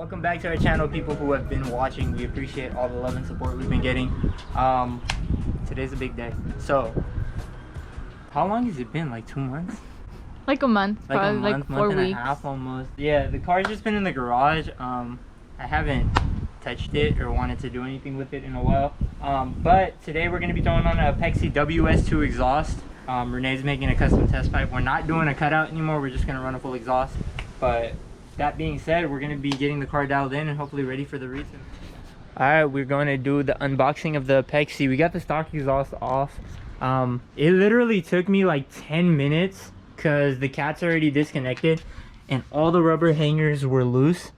Welcome back to our channel, people who have been watching. We appreciate all the love and support we've been getting. Today's a big day. So, how long has it been? Like 2 months? Like a month, like probably a month, like 4 month weeks. and a half almost. Yeah, the car's just been in the garage. I haven't touched it or wanted to do anything with it in a while. But today we're going to be throwing on a Apexi WS2 exhaust. Renee's making a custom test pipe. We're not doing a cutout anymore. We're just going to run a full exhaust. But that being said, we're going to be getting the car dialed in and hopefully ready for the reason. Alright, we're going to do the unboxing of the Apexi. We got the stock exhaust off. It literally took me like 10 minutes because the cat's already disconnected and all the rubber hangers were loose.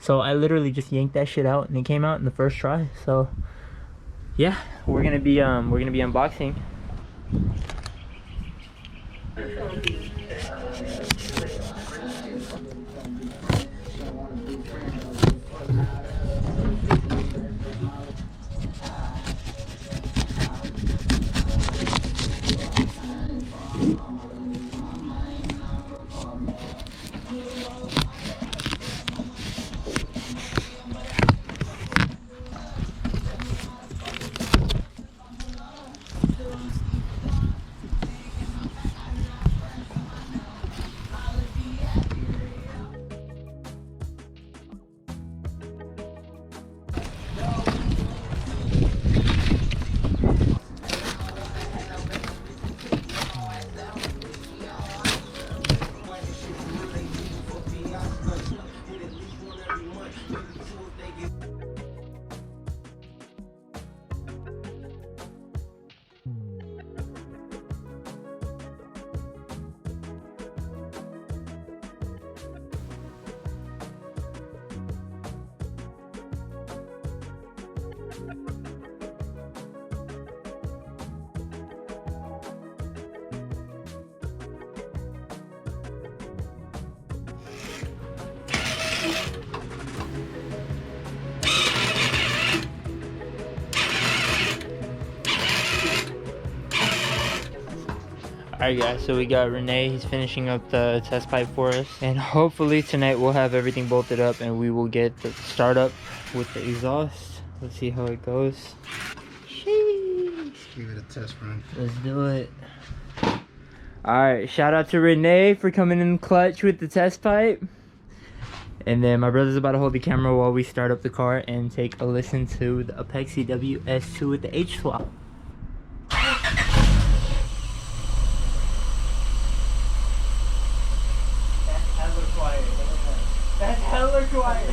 So I literally just yanked that shit out and it came out in the first try. So yeah, we're gonna be unboxing. Alright guys, so we got Renee, he's finishing up the test pipe for us, and hopefully tonight we'll have everything bolted up and we will get the startup with the exhaust. Let's see how it goes. Sheesh. Give it a test run. Let's do it. Alright, shout out to Renee for coming in clutch with the test pipe. And then my brother's about to hold the camera while we start up the car and take a listen to the Apexi WS2 with the H-swap. That's hella quiet.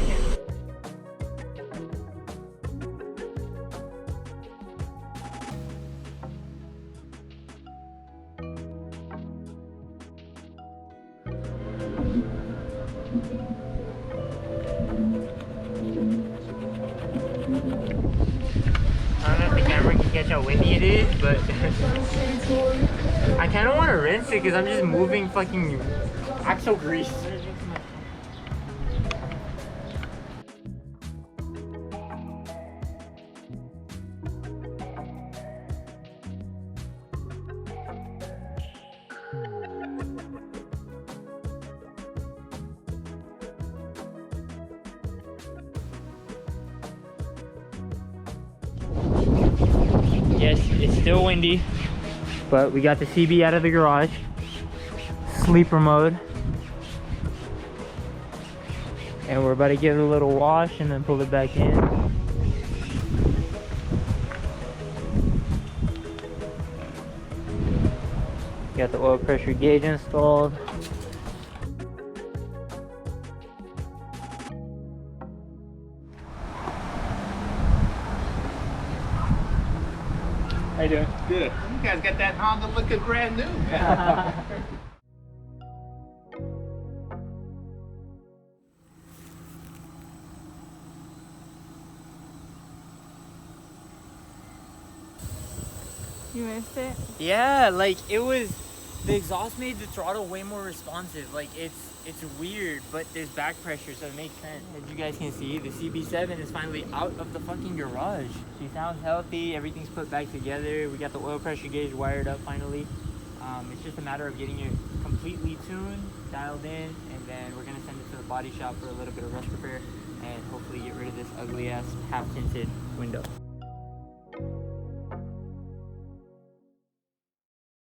I don't know if the camera can catch how windy it is, but I kind of want to rinse it because I'm just moving fucking axle grease. Yes, it's still windy, but we got the CB out of the garage. Sleeper mode. And we're about to give it a little wash and then pull it back in. Got the oil pressure gauge installed. How you doing? Good. You guys got that Honda looking brand new. You missed it? Yeah, like it was, the exhaust made the throttle way more responsive. Like it's weird, but there's back pressure, so it makes sense. As you guys can see, the CB7 is finally out of the fucking garage. She sounds healthy, everything's put back together. We got the oil pressure gauge wired up finally. It's just a matter of getting it completely tuned, dialed in, and then we're gonna send it to the body shop for a little bit of rust repair, and hopefully get rid of this ugly ass half tinted window.